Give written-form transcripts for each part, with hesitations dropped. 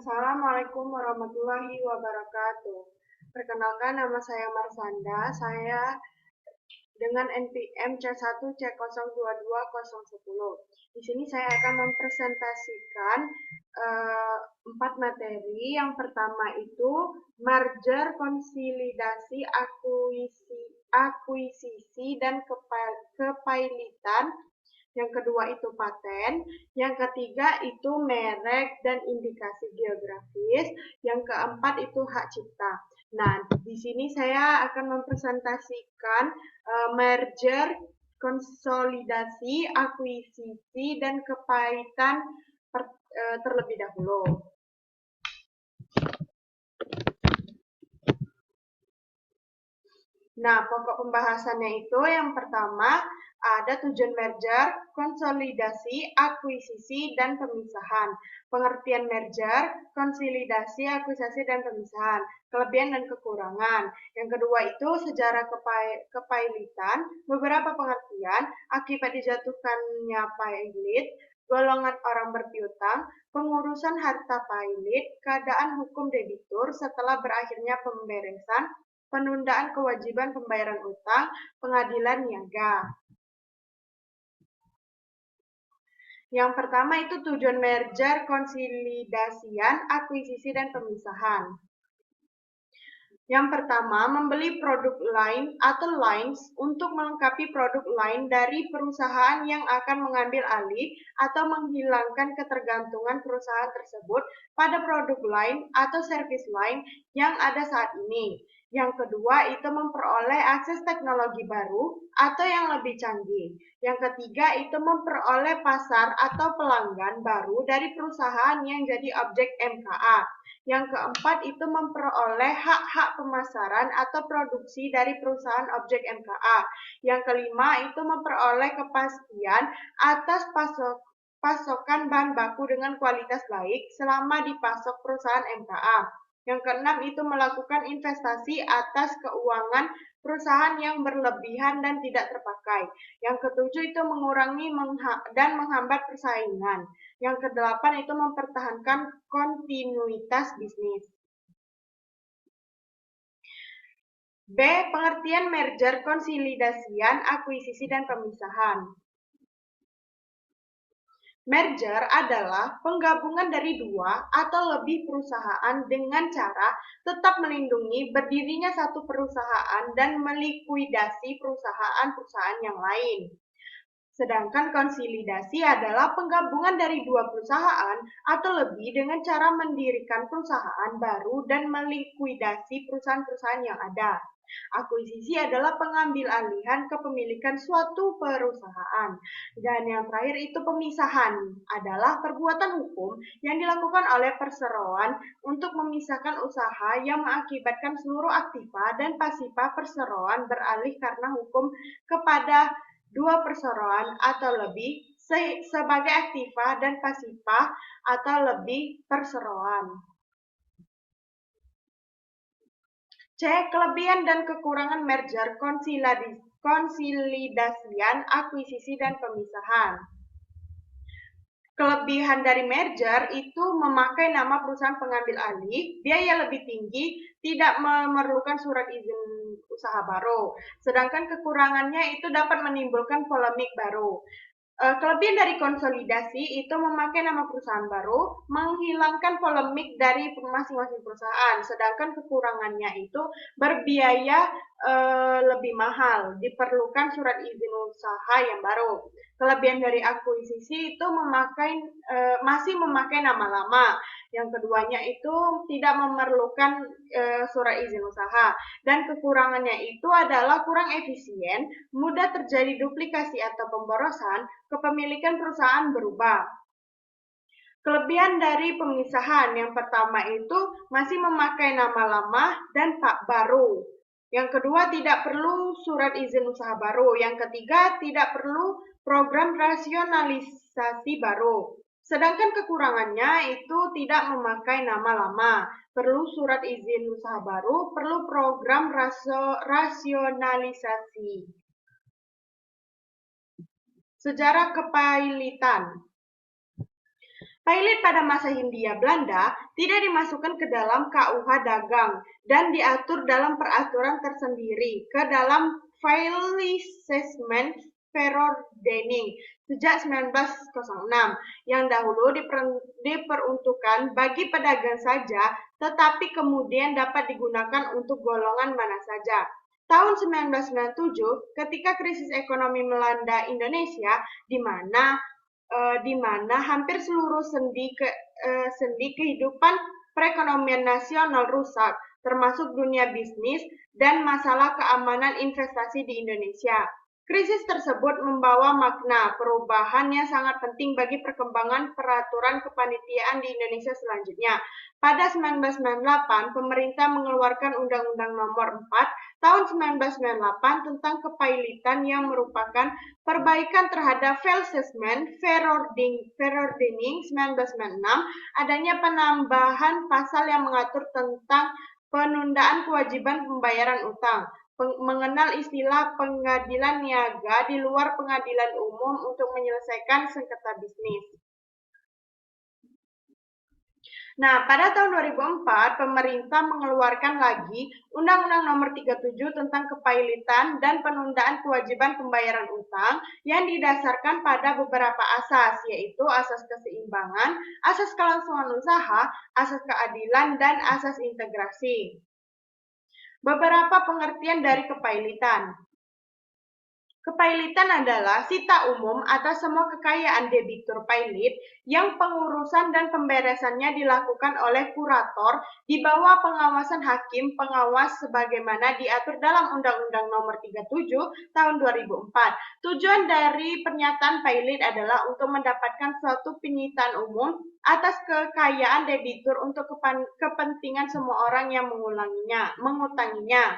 Assalamualaikum warahmatullahi wabarakatuh. Perkenalkan, nama saya Marsanda. Saya dengan NPM C1C022010. Di sini saya akan mempresentasikan 4 materi. Yang pertama itu merger, konsolidasi, akuisisi dan kepailitan. Yang kedua itu paten, yang ketiga itu merek dan indikasi geografis, yang keempat itu hak cipta. Nah, di sini saya akan mempresentasikan merger, konsolidasi, akuisisi, dan kepaitan terlebih dahulu. Nah, pokok pembahasannya itu yang pertama ada tujuan merger, konsolidasi, akuisisi, dan pemisahan. Pengertian merger, konsolidasi, akuisisi, dan pemisahan. Kelebihan dan kekurangan. Yang kedua itu sejarah kepailitan, beberapa pengertian, akibat dijatuhkannya pailit, golongan orang berpiutang, pengurusan harta pailit, keadaan hukum debitur setelah berakhirnya pemberesan, penundaan kewajiban pembayaran utang, pengadilan niaga. Yang pertama itu tujuan merger, konsolidasian, akuisisi, dan pemisahan. Yang pertama, membeli produk lain atau lines untuk melengkapi produk lain dari perusahaan yang akan mengambil alih atau menghilangkan ketergantungan perusahaan tersebut pada produk lain atau servis lain yang ada saat ini. Yang kedua, itu memperoleh akses teknologi baru atau yang lebih canggih. Yang ketiga, itu memperoleh pasar atau pelanggan baru dari perusahaan yang jadi objek MKA. Yang keempat itu memperoleh hak-hak pemasaran atau produksi dari perusahaan objek MKA. Yang kelima itu memperoleh kepastian atas pasokan bahan baku dengan kualitas baik selama dipasok perusahaan MKA. Yang keenam itu melakukan investasi atas keuangan perusahaan yang berlebihan dan tidak terpakai. Yang ketujuh itu mengurangi dan menghambat persaingan. Yang kedelapan itu mempertahankan kontinuitas bisnis. B. Pengertian merger, konsolidasian, akuisisi, dan pemisahan. Merger adalah penggabungan dari dua atau lebih perusahaan dengan cara tetap melindungi berdirinya satu perusahaan dan melikuidasi perusahaan-perusahaan yang lain. Sedangkan konsolidasi adalah penggabungan dari dua perusahaan atau lebih dengan cara mendirikan perusahaan baru dan melikuidasi perusahaan-perusahaan yang ada. Akuisisi adalah pengambil alihan kepemilikan suatu perusahaan. Dan yang terakhir itu pemisahan adalah perbuatan hukum yang dilakukan oleh perseroan untuk memisahkan usaha yang mengakibatkan seluruh aktiva dan pasifa perseroan beralih karena hukum kepada dua perseroan atau lebih sebagai aktiva dan pasifa atau lebih perseroan. C. Kelebihan dan kekurangan merger, konsolidasian, akuisisi, dan pemisahan. Kelebihan dari merger itu memakai nama perusahaan pengambil alih, biaya lebih tinggi, tidak memerlukan surat izin usaha baru. Sedangkan kekurangannya itu dapat menimbulkan polemik baru. Kelebihan dari konsolidasi itu memakai nama perusahaan baru, menghilangkan polemik dari masing-masing perusahaan. Sedangkan kekurangannya itu berbiaya lebih mahal, diperlukan surat izin usaha yang baru. Kelebihan dari akuisisi itu masih memakai nama lama. Yang keduanya itu tidak memerlukan surat izin usaha. Dan kekurangannya itu adalah kurang efisien, mudah terjadi duplikasi atau pemborosan, kepemilikan perusahaan berubah. Kelebihan dari pemisahan yang pertama itu masih memakai nama lama dan pak baru. Yang kedua tidak perlu surat izin usaha baru. Yang ketiga tidak perlu program rasionalisasi baru. Sedangkan kekurangannya itu tidak memakai nama lama, perlu surat izin usaha baru, perlu program rasionalisasi. Sejarah kepailitan. Pilot pada masa Hindia Belanda tidak dimasukkan ke dalam KUH dagang dan diatur dalam peraturan tersendiri ke dalam Faillissement Verordening sejak 1906 yang dahulu diperuntukkan bagi pedagang saja tetapi kemudian dapat digunakan untuk golongan mana saja. Tahun 1997, ketika krisis ekonomi melanda Indonesia, di mana hampir seluruh sendi kehidupan perekonomian nasional rusak, termasuk dunia bisnis dan masalah keamanan investasi di Indonesia. Krisis tersebut membawa makna perubahan yang sangat penting bagi perkembangan peraturan kepanitiaan di Indonesia selanjutnya. Pada 1998, pemerintah mengeluarkan Undang-Undang Nomor 4 Tahun 1998 tentang kepailitan yang merupakan perbaikan terhadap Faillissement Verordening 1996, adanya penambahan pasal yang mengatur tentang penundaan kewajiban pembayaran utang, mengenal istilah pengadilan niaga di luar pengadilan umum untuk menyelesaikan sengketa bisnis. Nah, pada tahun 2004, pemerintah mengeluarkan lagi Undang-Undang Nomor 37 tentang kepailitan dan penundaan kewajiban pembayaran utang yang didasarkan pada beberapa asas, yaitu asas keseimbangan, asas kelangsungan usaha, asas keadilan, dan asas integrasi. Beberapa pengertian dari kepailitan. Kepailitan adalah sita umum atas semua kekayaan debitur pailit yang pengurusan dan pemberesannya dilakukan oleh kurator di bawah pengawasan hakim pengawas sebagaimana diatur dalam Undang-Undang Nomor 37 Tahun 2004. Tujuan dari pernyataan pailit adalah untuk mendapatkan suatu penyitaan umum atas kekayaan debitur untuk kepentingan semua orang yang mengutanginya.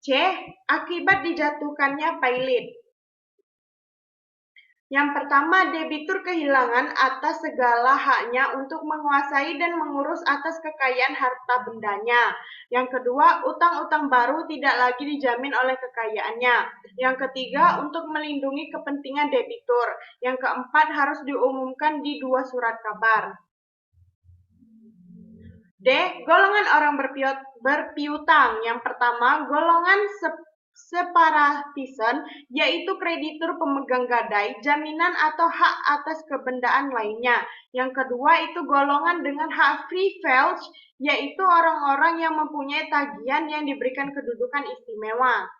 C. Akibat dijatuhkannya pailit. Yang pertama, debitur kehilangan atas segala haknya untuk menguasai dan mengurus atas kekayaan harta bendanya. Yang kedua, utang-utang baru tidak lagi dijamin oleh kekayaannya. Yang ketiga, untuk melindungi kepentingan debitur. Yang keempat, harus diumumkan di 2 surat kabar. D. Golongan orang berpiutang. Yang pertama, golongan separatisen, yaitu kreditur pemegang gadai, jaminan atau hak atas kebendaan lainnya. Yang kedua, itu golongan dengan hak privilege, yaitu orang-orang yang mempunyai tagihan yang diberikan kedudukan istimewa.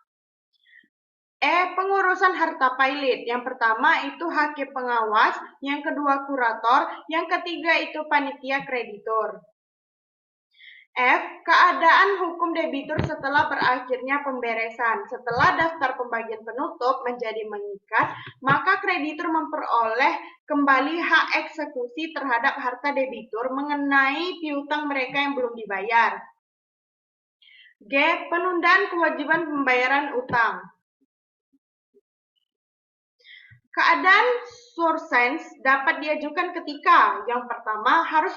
Pengurusan harta pailit. Yang pertama itu hakim pengawas, yang kedua kurator, yang ketiga itu panitia kreditur. F. Keadaan hukum debitur setelah berakhirnya pemberesan. Setelah daftar pembagian penutup menjadi mengikat, maka kreditur memperoleh kembali hak eksekusi terhadap harta debitur mengenai piutang mereka yang belum dibayar. G. Penundaan kewajiban pembayaran utang. Keadaan surcharge dapat diajukan ketika yang pertama harus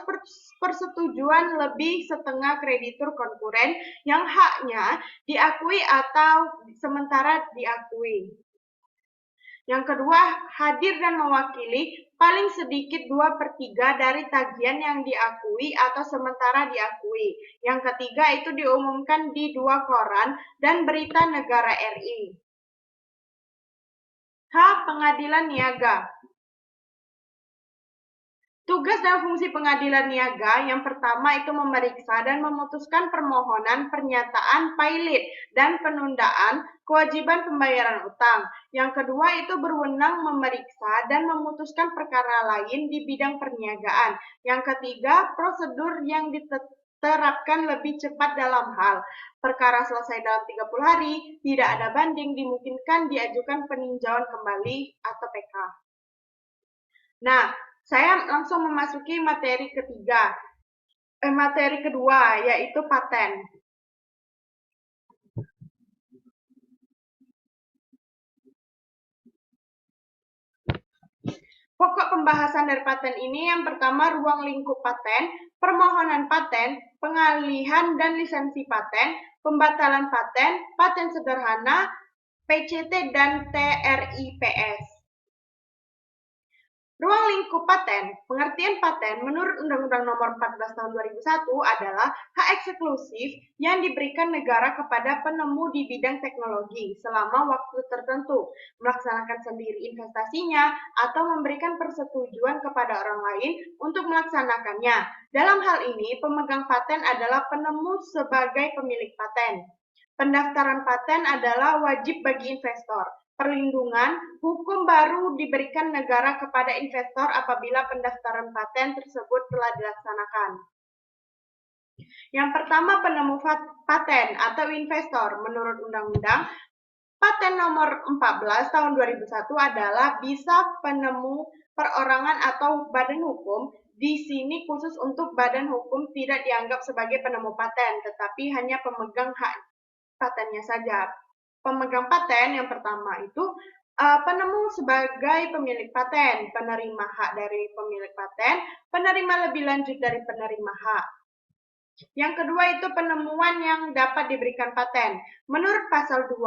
persetujuan lebih setengah kreditur konkuren yang haknya diakui atau sementara diakui. Yang kedua, hadir dan mewakili paling sedikit 2/3 dari tagihan yang diakui atau sementara diakui. Yang ketiga itu diumumkan di 2 koran dan berita negara RI. H. Pengadilan niaga. Tugas dan fungsi pengadilan niaga yang pertama itu memeriksa dan memutuskan permohonan pernyataan pailit dan penundaan kewajiban pembayaran utang. Yang kedua itu berwenang memeriksa dan memutuskan perkara lain di bidang perniagaan. Yang ketiga, prosedur yang diterapkan lebih cepat dalam hal perkara selesai dalam 30 hari, tidak ada banding, dimungkinkan diajukan peninjauan kembali atau PK. Nah, saya langsung memasuki materi kedua, yaitu paten. Pokok pembahasan dari paten ini yang pertama ruang lingkup paten, permohonan paten, pengalihan dan lisensi paten, pembatalan paten, paten sederhana, PCT dan TRIPS. Ruang lingkup paten, pengertian paten menurut Undang-Undang Nomor 14 Tahun 2001 adalah hak eksklusif yang diberikan negara kepada penemu di bidang teknologi selama waktu tertentu, melaksanakan sendiri investasinya, atau memberikan persetujuan kepada orang lain untuk melaksanakannya. Dalam hal ini, pemegang paten adalah penemu sebagai pemilik paten. Pendaftaran paten adalah wajib bagi investor. Perlindungan hukum baru diberikan negara kepada investor apabila pendaftaran paten tersebut telah dilaksanakan. Yang pertama, penemu paten atau investor. Menurut Undang-Undang, Paten nomor 14 tahun 2001 adalah bisa penemu perorangan atau badan hukum. Di sini khusus untuk badan hukum tidak dianggap sebagai penemu paten, tetapi hanya pemegang hak patennya saja. Pemegang paten yang pertama itu penemu sebagai pemilik paten, penerima hak dari pemilik paten, penerima lebih lanjut dari penerima hak. Yang kedua itu penemuan yang dapat diberikan paten. Menurut pasal 2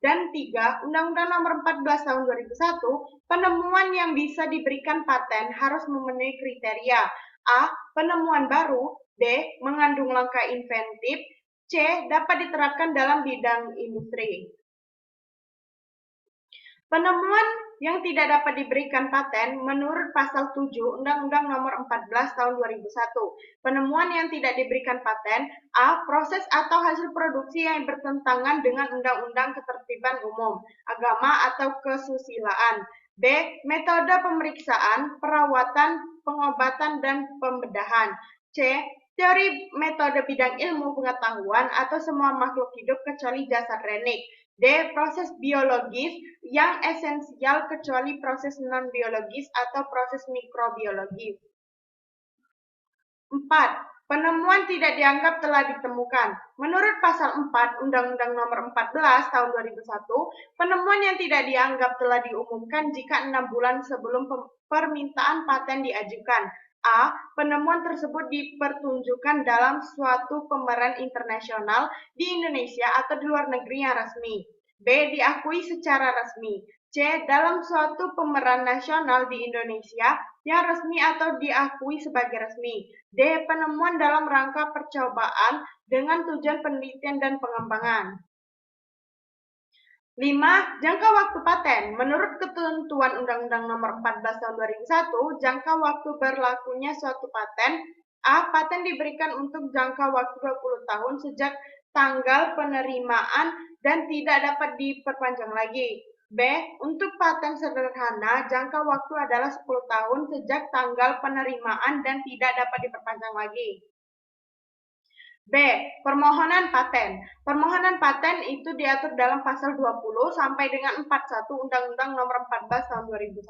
dan 3 Undang-Undang Nomor 14 Tahun 2001, penemuan yang bisa diberikan paten harus memenuhi kriteria: A. Penemuan baru, B. Mengandung langkah inventif, C. Dapat diterapkan dalam bidang industri. Penemuan yang tidak dapat diberikan paten menurut pasal 7 Undang-Undang Nomor 14 Tahun 2001. Penemuan yang tidak diberikan paten: A. Proses atau hasil produksi yang bertentangan dengan Undang-Undang Ketertiban Umum, Agama atau Kesusilaan. B. Metode pemeriksaan, perawatan, pengobatan, dan pembedahan. C. Teori metode bidang ilmu pengetahuan atau semua makhluk hidup kecuali jasad renik. D. Proses biologis yang esensial kecuali proses non-biologis atau proses mikrobiologis. 4. Penemuan tidak dianggap telah ditemukan. Menurut pasal 4 Undang-Undang Nomor 14 Tahun 2001, penemuan yang tidak dianggap telah diumumkan jika 6 bulan sebelum permintaan paten diajukan. A. Penemuan tersebut dipertunjukkan dalam suatu pameran internasional di Indonesia atau di luar negeri yang resmi. B. Diakui secara resmi. C. Dalam suatu pameran nasional di Indonesia yang resmi atau diakui sebagai resmi. D. Penemuan dalam rangka percobaan dengan tujuan penelitian dan pengembangan. 5. Jangka waktu paten. Menurut ketentuan Undang-Undang Nomor 14 Tahun 2001, jangka waktu berlakunya suatu paten: A. Paten diberikan untuk jangka waktu 20 tahun sejak tanggal penerimaan dan tidak dapat diperpanjang lagi. B. Untuk paten sederhana, jangka waktu adalah 10 tahun sejak tanggal penerimaan dan tidak dapat diperpanjang lagi. B. Permohonan paten. Permohonan paten itu diatur dalam pasal 20 sampai dengan 41 Undang-Undang Nomor 14 Tahun 2001.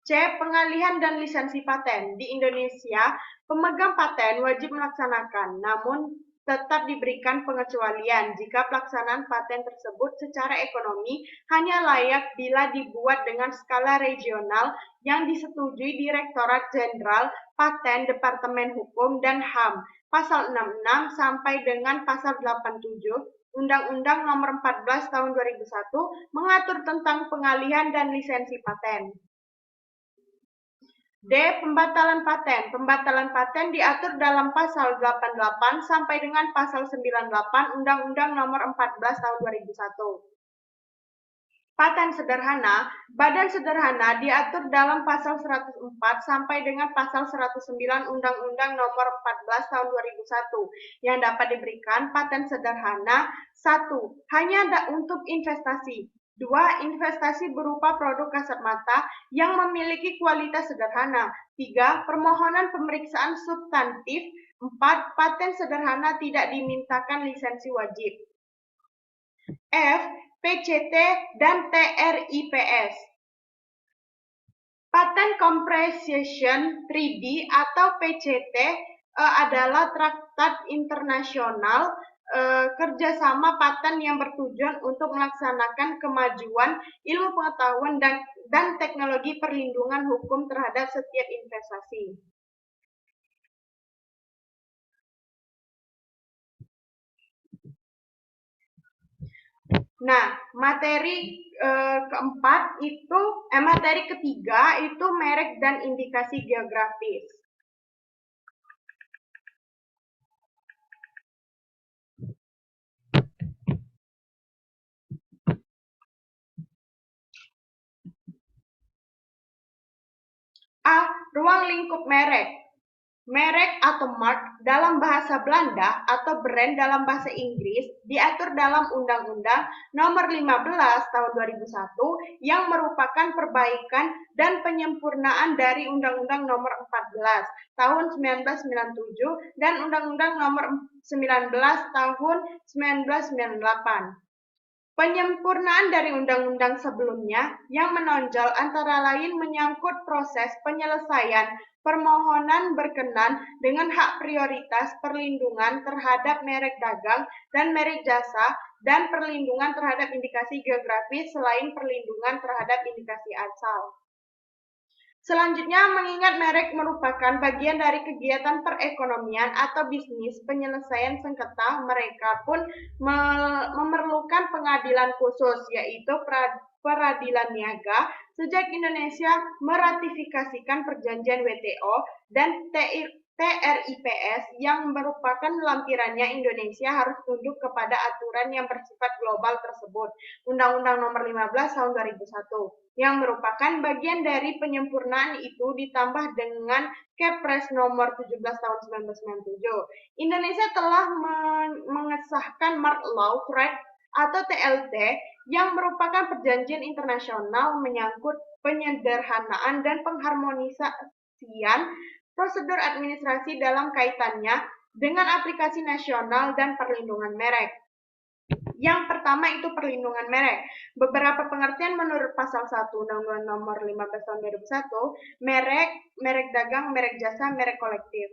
C. Pengalihan dan lisensi paten. Di Indonesia, pemegang paten wajib melaksanakan, namun tetap diberikan pengecualian jika pelaksanaan paten tersebut secara ekonomi hanya layak bila dibuat dengan skala regional yang disetujui Direktorat Jenderal Paten Departemen Hukum dan HAM. Pasal 66 sampai dengan pasal 87 Undang-Undang Nomor 14 Tahun 2001 mengatur tentang pengalihan dan lisensi paten. D. Pembatalan paten. Pembatalan paten diatur dalam pasal 88 sampai dengan pasal 98 Undang-Undang Nomor 14 Tahun 2001. Paten sederhana. Badan sederhana diatur dalam pasal 104 sampai dengan pasal 109 Undang-Undang Nomor 14 Tahun 2001 yang dapat diberikan paten sederhana: 1. Hanya untuk investasi. 2. Investasi berupa produk kasat mata yang memiliki kualitas sederhana. 3. Permohonan pemeriksaan substantif. 4. Paten sederhana tidak dimintakan lisensi wajib. F. PCT dan TRIPS. Patent Compression Treaty atau PCT adalah traktat internasional kerjasama paten yang bertujuan untuk melaksanakan kemajuan ilmu pengetahuan dan teknologi perlindungan hukum terhadap setiap investasi. Nah, materi keempat itu materi ketiga itu merek dan indikasi geografis. A. Ruang lingkup merek. Merek atau mark dalam bahasa Belanda atau brand dalam bahasa Inggris diatur dalam Undang-Undang Nomor 15 Tahun 2001 yang merupakan perbaikan dan penyempurnaan dari Undang-Undang Nomor 14 Tahun 1997 dan Undang-Undang Nomor 19 Tahun 1998. Penyempurnaan dari undang-undang sebelumnya yang menonjol antara lain menyangkut proses penyelesaian permohonan berkenan dengan hak prioritas perlindungan terhadap merek dagang dan merek jasa dan perlindungan terhadap indikasi geografis selain perlindungan terhadap indikasi asal. Selanjutnya, mengingat merek merupakan bagian dari kegiatan perekonomian atau bisnis penyelesaian sengketa, mereka pun memerlukan pengadilan khusus, yaitu peradilan niaga, sejak Indonesia meratifikasikan perjanjian WTO dan TRIPS yang merupakan lampirannya Indonesia harus tunduk kepada aturan yang bersifat global tersebut, Undang-Undang Nomor 15 Tahun 2001, yang merupakan bagian dari penyempurnaan itu ditambah dengan Kepres Nomor 17 Tahun 1997. Indonesia telah mengesahkan Mark Law Trade atau TLT yang merupakan perjanjian internasional menyangkut penyederhanaan dan pengharmonisasian prosedur administrasi dalam kaitannya dengan aplikasi nasional dan perlindungan merek. Yang pertama itu perlindungan merek. Beberapa pengertian menurut pasal 1 Undang-Undang Nomor 15 Tahun 2001, merek, merek dagang, merek jasa, merek kolektif.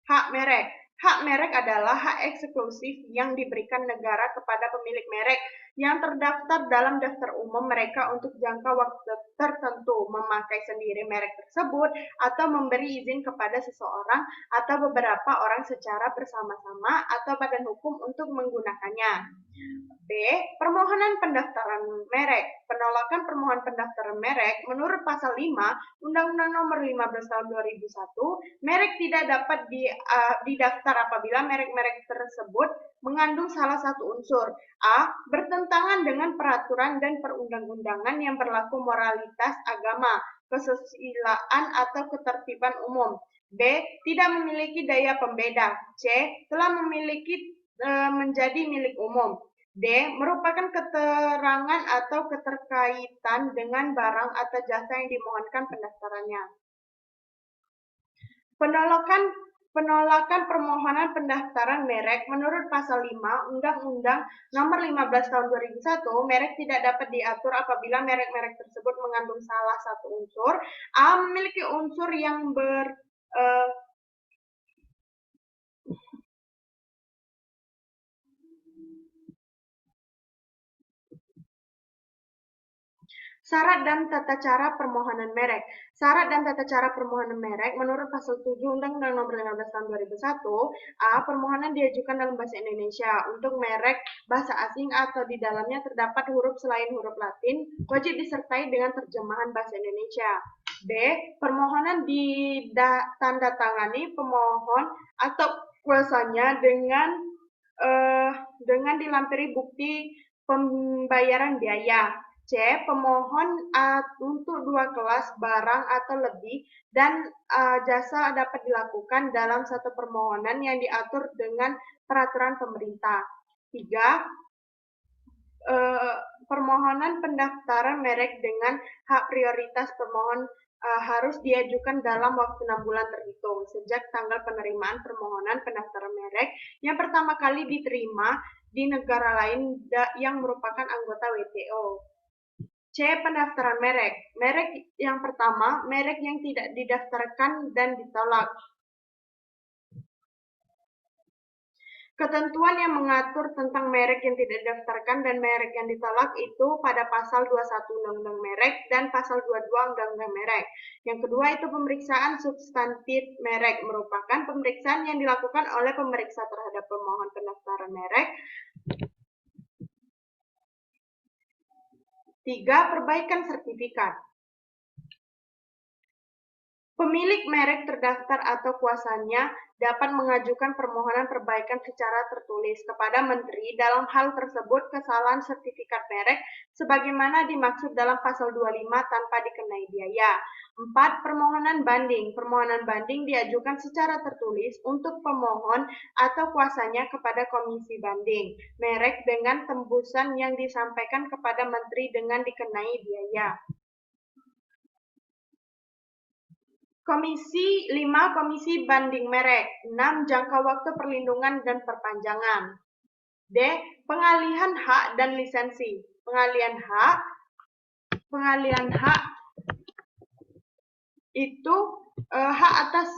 Hak merek. Hak merek adalah hak eksklusif yang diberikan negara kepada pemilik merek yang terdaftar dalam daftar umum mereka untuk jangka waktu tertentu memakai sendiri merek tersebut atau memberi izin kepada seseorang atau beberapa orang secara bersama-sama atau badan hukum untuk menggunakannya. B. Permohonan pendaftaran merek. Penolakan permohonan pendaftaran merek menurut pasal 5 Undang-Undang Nomor 15 Tahun 2001, merek tidak dapat didaftar apabila merek-merek tersebut mengandung salah satu unsur A. Bertentangan dengan peraturan dan perundang-undangan yang berlaku moralitas agama, kesusilaan atau ketertiban umum. B. Tidak memiliki daya pembeda. C. Telah memiliki menjadi milik umum. D. Merupakan keterangan atau keterkaitan dengan barang atau jasa yang dimohonkan pendaftarannya. Penolakan permohonan pendaftaran merek menurut pasal 5 Undang-Undang Nomor 15 Tahun 2001, merek tidak dapat diatur apabila merek-merek tersebut mengandung salah satu unsur A. Memiliki unsur yang Syarat dan tata cara permohonan merek. Syarat dan tata cara permohonan merek menurut pasal 7 Undang-Undang Nomor 15 Tahun 2001, A. Permohonan diajukan dalam bahasa Indonesia untuk merek bahasa asing atau di dalamnya terdapat huruf selain huruf Latin, wajib disertai dengan terjemahan bahasa Indonesia. B. Permohonan ditandatangani pemohon atau kuasanya dengan dilampiri bukti pembayaran biaya. C. Pemohon untuk dua kelas barang atau lebih dan jasa dapat dilakukan dalam satu permohonan yang diatur dengan peraturan pemerintah. 3. Permohonan pendaftaran merek dengan hak prioritas pemohon harus diajukan dalam waktu 6 bulan terhitung sejak tanggal penerimaan permohonan pendaftaran merek yang pertama kali diterima di negara lain yang merupakan anggota WTO. C. Pendaftaran merek. Merek yang pertama, merek yang tidak didaftarkan dan ditolak. Ketentuan yang mengatur tentang merek yang tidak didaftarkan dan merek yang ditolak itu pada pasal 21 Undang-Undang Merek dan pasal 22 Undang-Undang Merek. Yang kedua itu pemeriksaan substantif merek, merupakan pemeriksaan yang dilakukan oleh pemeriksa terhadap pemohon pendaftaran merek 3. Perbaikan sertifikat. Pemilik merek terdaftar atau kuasanya dapat mengajukan permohonan perbaikan secara tertulis kepada Menteri dalam hal tersebut kesalahan sertifikat merek sebagaimana dimaksud dalam pasal 25 tanpa dikenai biaya. 4. Permohonan banding. Permohonan banding diajukan secara tertulis untuk pemohon atau kuasanya kepada Komisi Banding merek dengan tembusan yang disampaikan kepada Menteri dengan dikenai biaya. Komisi 5. Komisi banding merek. 6. Jangka waktu perlindungan dan perpanjangan. D. Pengalihan hak dan lisensi. Pengalihan hak itu hak atas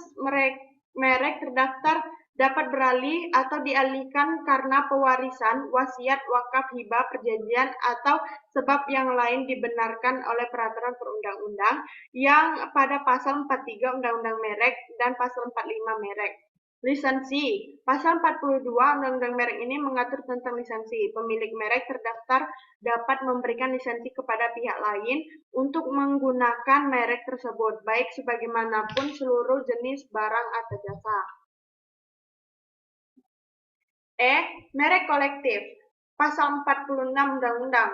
merek terdaftar dapat beralih atau dialihkan karena pewarisan, wasiat, wakaf, hibah, perjanjian, atau sebab yang lain dibenarkan oleh peraturan perundang-undang yang pada pasal 43 Undang-Undang Merek dan pasal 45 Merek. Lisensi. Pasal 42 Undang-Undang Merek ini mengatur tentang lisensi. Pemilik merek terdaftar dapat memberikan lisensi kepada pihak lain untuk menggunakan merek tersebut, baik sebagaimanapun seluruh jenis barang atau jasa. Merek kolektif. Pasal 46 Undang-Undang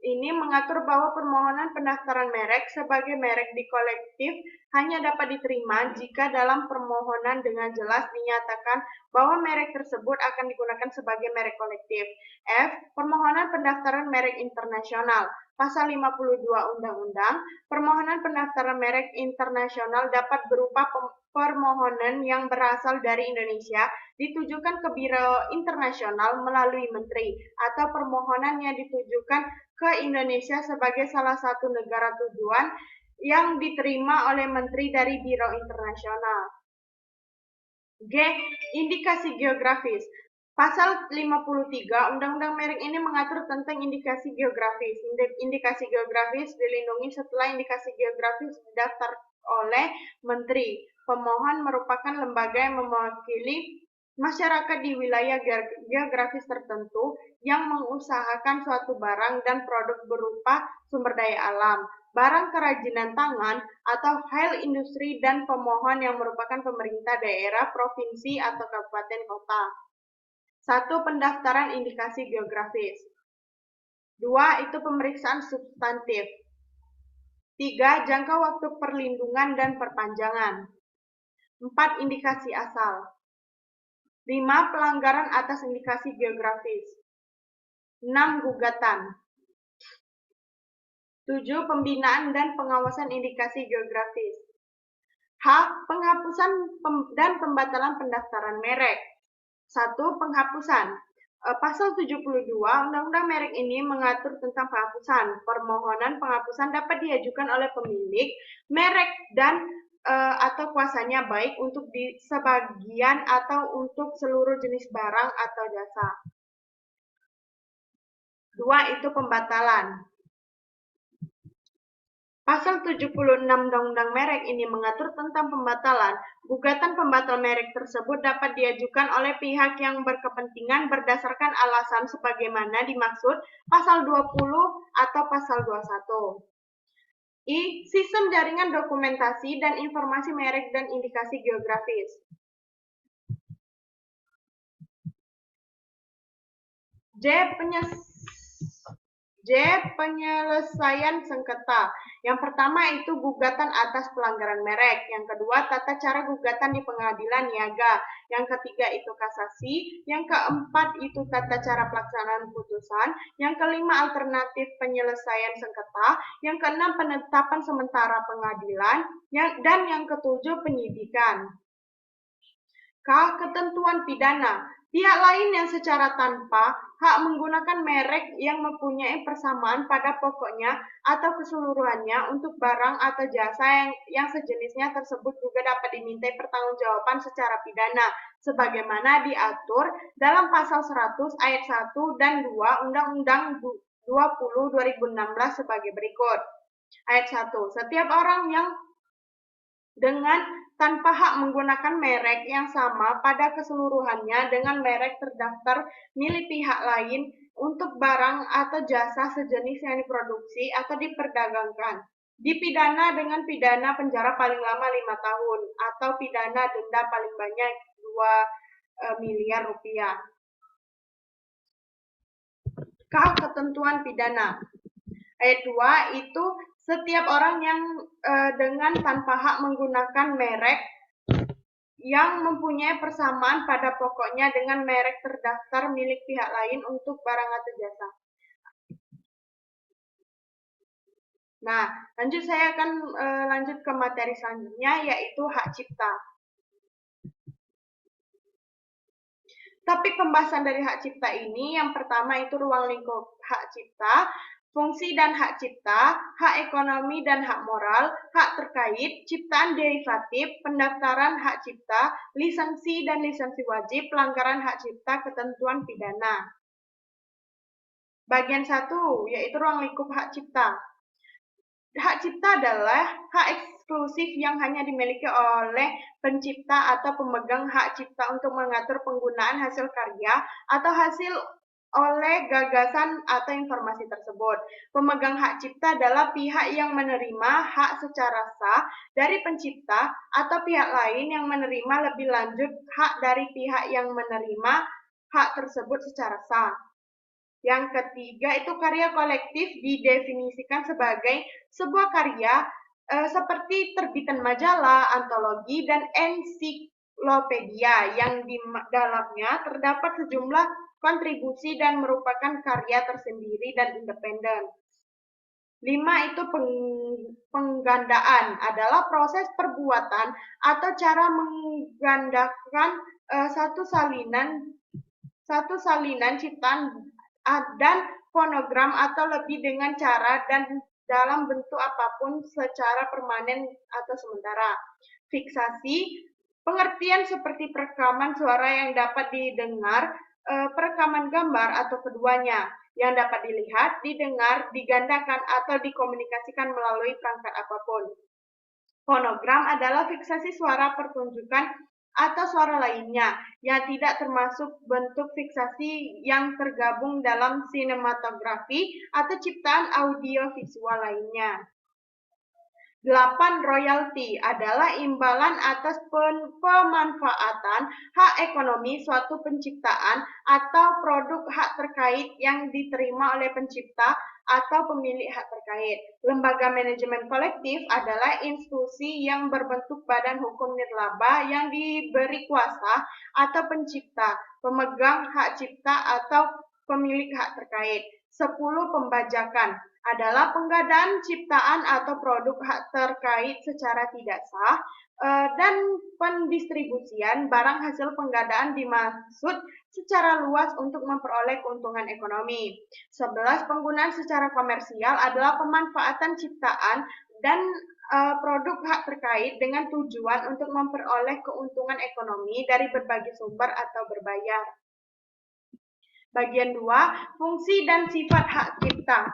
ini mengatur bahwa permohonan pendaftaran merek sebagai merek di kolektif hanya dapat diterima jika dalam permohonan dengan jelas dinyatakan bahwa merek tersebut akan digunakan sebagai merek kolektif. Permohonan pendaftaran merek internasional. Pasal 52 Undang-Undang, permohonan pendaftaran merek internasional dapat berupa permohonan yang berasal dari Indonesia ditujukan ke Biro Internasional melalui Menteri, atau permohonan yang ditujukan ke Indonesia sebagai salah satu negara tujuan yang diterima oleh Menteri dari Biro Internasional. G. Indikasi geografis. Pasal 53 Undang-Undang Merek ini mengatur tentang indikasi geografis. Indikasi geografis dilindungi setelah indikasi geografis didaftar oleh Menteri. Pemohon merupakan lembaga yang mewakili masyarakat di wilayah geografis tertentu yang mengusahakan suatu barang dan produk berupa sumber daya alam, barang kerajinan tangan, atau hal industri, dan pemohon yang merupakan pemerintah daerah, provinsi, atau kabupaten kota. 1. Pendaftaran indikasi geografis. 2. Itu pemeriksaan substantif. 3. Jangka waktu perlindungan dan perpanjangan. 4. Indikasi asal. 5. Pelanggaran atas indikasi geografis. 6. Gugatan. 7. Pembinaan dan pengawasan indikasi geografis. Penghapusan dan pembatalan pendaftaran merek. 1. Penghapusan. Pasal 72 Undang-Undang Merek ini mengatur tentang penghapusan. Permohonan penghapusan dapat diajukan oleh pemilik merek dan atau kuasanya baik untuk di sebagian atau untuk seluruh jenis barang atau jasa. 2. Itu pembatalan. Pasal 76 Undang-Undang Merek ini mengatur tentang pembatalan. Gugatan pembatal merek tersebut dapat diajukan oleh pihak yang berkepentingan berdasarkan alasan sebagaimana dimaksud pasal 20 atau pasal 21. Sistem jaringan dokumentasi dan informasi merek dan indikasi geografis. Penyelesaian sengketa. Yang pertama itu gugatan atas pelanggaran merek. Yang kedua, tata cara gugatan di pengadilan niaga. Yang ketiga itu kasasi. Yang keempat itu tata cara pelaksanaan putusan. Yang kelima, alternatif penyelesaian sengketa. Yang keenam, penetapan sementara pengadilan. Dan yang ketujuh, penyidikan. Ketentuan pidana. Pihak lain yang secara tanpa hak menggunakan merek yang mempunyai persamaan pada pokoknya atau keseluruhannya untuk barang atau jasa yang sejenisnya tersebut juga dapat dimintai pertanggungjawaban secara pidana sebagaimana diatur dalam pasal 100 ayat 1 dan 2 Undang-Undang 20/2016 sebagai berikut. Ayat 1. Setiap orang yang dengan tanpa hak menggunakan merek yang sama pada keseluruhannya dengan merek terdaftar milik pihak lain untuk barang atau jasa sejenis yang diproduksi atau diperdagangkan. Dipidana dengan pidana penjara paling lama 5 tahun atau pidana denda paling banyak 2 miliar rupiah. Ketentuan pidana. Ayat 2 itu setiap orang yang dengan tanpa hak menggunakan merek yang mempunyai persamaan pada pokoknya dengan merek terdaftar milik pihak lain untuk barang atau jasa. Nah, lanjut saya akan lanjut ke materi selanjutnya, yaitu hak cipta. Tapi pembahasan dari hak cipta ini, yang pertama itu ruang lingkup hak cipta, fungsi dan hak cipta, hak ekonomi dan hak moral, hak terkait, ciptaan derivatif, pendaftaran hak cipta, lisensi dan lisensi wajib, pelanggaran hak cipta, ketentuan pidana. Bagian 1, yaitu ruang lingkup hak cipta. Hak cipta adalah hak eksklusif yang hanya dimiliki oleh pencipta atau pemegang hak cipta untuk mengatur penggunaan hasil karya atau hasil oleh gagasan atau informasi tersebut. Pemegang hak cipta adalah pihak yang menerima hak secara sah dari pencipta atau pihak lain yang menerima lebih lanjut hak dari pihak yang menerima hak tersebut secara sah. Yang ketiga itu karya kolektif didefinisikan sebagai sebuah karya seperti terbitan majalah, antologi, dan ensiklopedia yang di dalamnya terdapat sejumlah kontribusi dan merupakan karya tersendiri dan independen. 5 itu penggandaan adalah proses perbuatan atau cara menggandakan satu salinan ciptaan dan fonogram atau lebih dengan cara dan dalam bentuk apapun secara permanen atau sementara. Fiksasi, pengertian seperti perekaman suara yang dapat didengar, perekaman gambar atau keduanya yang dapat dilihat, didengar, digandakan atau dikomunikasikan melalui perangkat apapun. Fonogram adalah fiksasi suara pertunjukan atau suara lainnya yang tidak termasuk bentuk fiksasi yang tergabung dalam sinematografi atau ciptaan audiovisual lainnya. 8. Royalti adalah imbalan atas pemanfaatan hak ekonomi suatu penciptaan atau produk hak terkait yang diterima oleh pencipta atau pemilik hak terkait. Lembaga manajemen kolektif adalah institusi yang berbentuk badan hukum nirlaba yang diberi kuasa atau pencipta, pemegang hak cipta atau pemilik hak terkait. 10. Pembajakan adalah penggadaan ciptaan atau produk hak terkait secara tidak sah dan pendistribusian barang hasil penggadaan dimaksud secara luas untuk memperoleh keuntungan ekonomi. 11. Penggunaan secara komersial adalah pemanfaatan ciptaan dan produk hak terkait dengan tujuan untuk memperoleh keuntungan ekonomi dari berbagai sumber atau berbayar. Bagian 2, fungsi dan sifat hak cipta.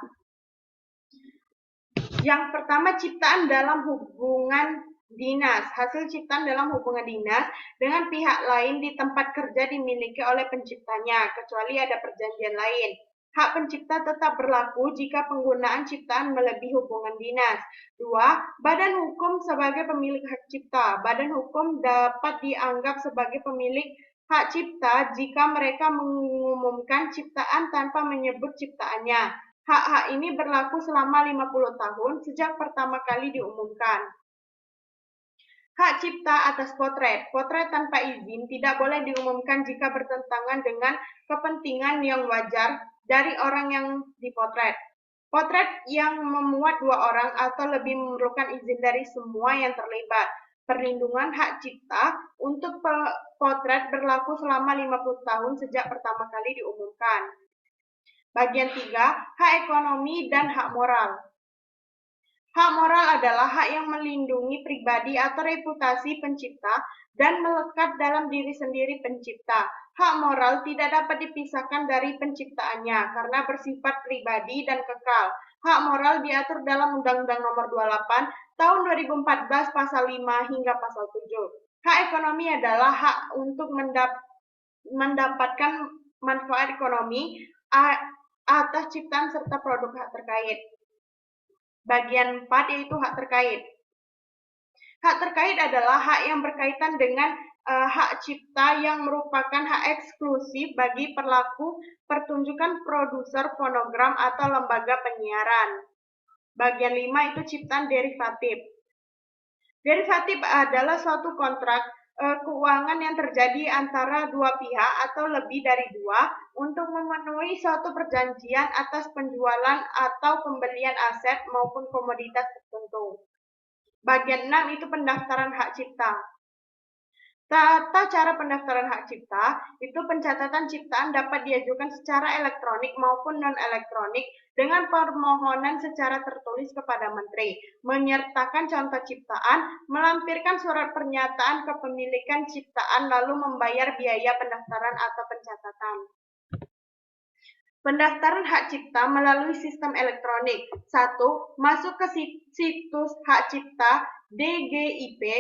Yang pertama, ciptaan dalam hubungan dinas. Hasil ciptaan dalam hubungan dinas dengan pihak lain di tempat kerja dimiliki oleh penciptanya, kecuali ada perjanjian lain. Hak pencipta tetap berlaku jika penggunaan ciptaan melebihi hubungan dinas. 2. Badan hukum sebagai pemilik hak cipta. Badan hukum dapat dianggap sebagai pemilik hak cipta jika mereka mengumumkan ciptaan tanpa menyebut ciptaannya. Hak-hak ini berlaku selama 50 tahun sejak pertama kali diumumkan. Hak cipta atas potret. Potret tanpa izin tidak boleh diumumkan jika bertentangan dengan kepentingan yang wajar dari orang yang dipotret. Potret yang memuat 2 orang atau lebih memerlukan izin dari semua yang terlibat. Perlindungan hak cipta untuk potret berlaku selama 50 tahun sejak pertama kali diumumkan. Bagian 3, hak ekonomi dan hak moral. Hak moral adalah hak yang melindungi pribadi atau reputasi pencipta dan melekat dalam diri sendiri pencipta. Hak moral tidak dapat dipisahkan dari penciptaannya karena bersifat pribadi dan kekal. Hak moral diatur dalam Undang-Undang Nomor 28 Tahun 2014 Pasal 5 hingga Pasal 7. Hak ekonomi adalah hak untuk mendapatkan manfaat ekonomi atas ciptaan serta produk hak terkait. Bagian 4 yaitu hak terkait. Hak terkait adalah hak yang berkaitan dengan hak cipta yang merupakan hak eksklusif bagi pelaku pertunjukan, produser fonogram atau lembaga penyiaran. Bagian 5 itu ciptaan derivatif. Derivatif adalah suatu kontrak keuangan yang terjadi antara dua pihak atau lebih dari dua untuk memenuhi suatu perjanjian atas penjualan atau pembelian aset maupun komoditas tertentu. Bagian 6 itu pendaftaran hak cipta. Tata cara pendaftaran hak cipta, itu pencatatan ciptaan dapat diajukan secara elektronik maupun non-elektronik dengan permohonan secara tertulis kepada Menteri, menyertakan contoh ciptaan, melampirkan surat pernyataan kepemilikan ciptaan, lalu membayar biaya pendaftaran atau pencatatan. Pendaftaran hak cipta melalui sistem elektronik. 1. Masuk ke situs hak cipta dgip.go.id.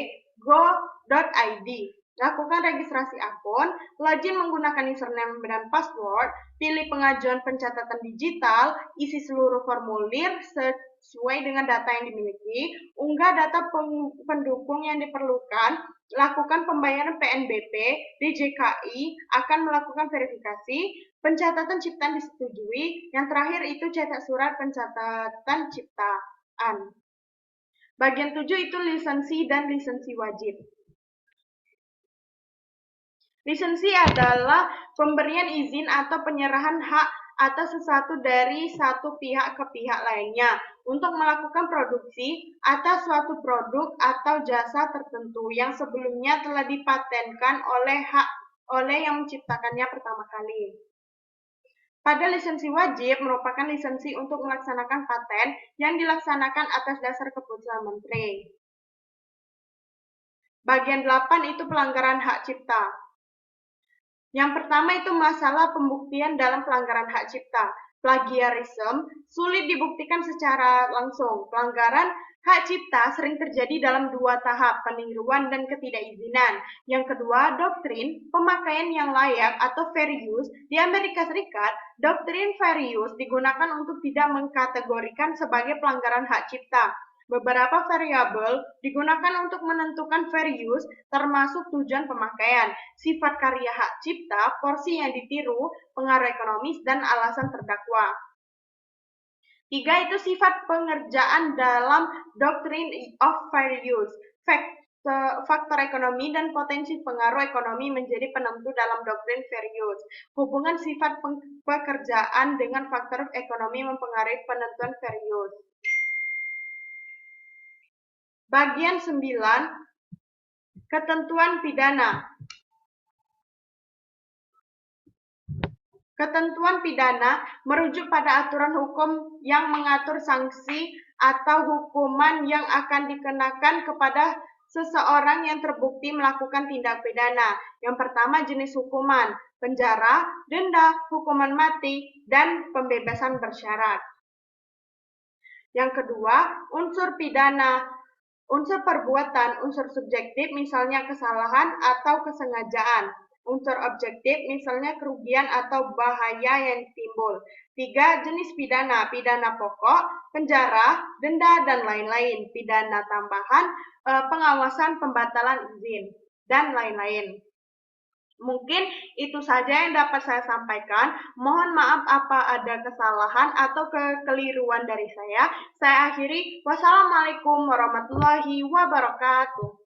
Lakukan registrasi akun, login menggunakan username dan password, pilih pengajuan pencatatan digital, isi seluruh formulir sesuai dengan data yang dimiliki, unggah data pendukung yang diperlukan, lakukan pembayaran PNBP, DJKI akan melakukan verifikasi, pencatatan ciptaan disetujui, yang terakhir itu cetak surat pencatatan ciptaan. Bagian 7 itu lisensi dan lisensi wajib. Lisensi adalah pemberian izin atau penyerahan hak atas sesuatu dari satu pihak ke pihak lainnya untuk melakukan produksi atas suatu produk atau jasa tertentu yang sebelumnya telah dipatenkan oleh yang menciptakannya pertama kali. Pada lisensi wajib merupakan lisensi untuk melaksanakan paten yang dilaksanakan atas dasar keputusan Menteri. Bagian 8 itu pelanggaran hak cipta. Yang pertama itu masalah pembuktian dalam pelanggaran hak cipta. Plagiarisme sulit dibuktikan secara langsung. Pelanggaran hak cipta sering terjadi dalam dua tahap, peniruan dan ketidakizinan. Yang kedua, doktrin pemakaian yang layak atau fair use. Di Amerika Serikat, doktrin fair use digunakan untuk tidak mengkategorikan sebagai pelanggaran hak cipta. Beberapa variabel digunakan untuk menentukan fair use, termasuk tujuan pemakaian, sifat karya hak cipta, porsi yang ditiru, pengaruh ekonomis, dan alasan terdakwa. 3 itu sifat pengerjaan dalam Doctrine of Fair Use. Faktor ekonomi dan potensi pengaruh ekonomi menjadi penentu dalam doktrin fair use. Hubungan sifat pekerjaan dengan faktor ekonomi mempengaruhi penentuan fair use. Bagian 9, ketentuan pidana. Ketentuan pidana merujuk pada aturan hukum yang mengatur sanksi atau hukuman yang akan dikenakan kepada seseorang yang terbukti melakukan tindak pidana. Yang pertama jenis hukuman, penjara, denda, hukuman mati, dan pembebasan bersyarat. Yang kedua, unsur pidana. Unsur perbuatan, unsur subjektif misalnya kesalahan atau kesengajaan. Unsur objektif misalnya kerugian atau bahaya yang timbul. 3. Jenis pidana, pidana pokok, penjara, denda, dan lain-lain. Pidana tambahan, pengawasan pembatalan izin, dan lain-lain. Mungkin itu saja yang dapat saya sampaikan. Mohon maaf apa ada kesalahan atau kekeliruan dari saya. Saya akhiri. Wassalamualaikum warahmatullahi wabarakatuh.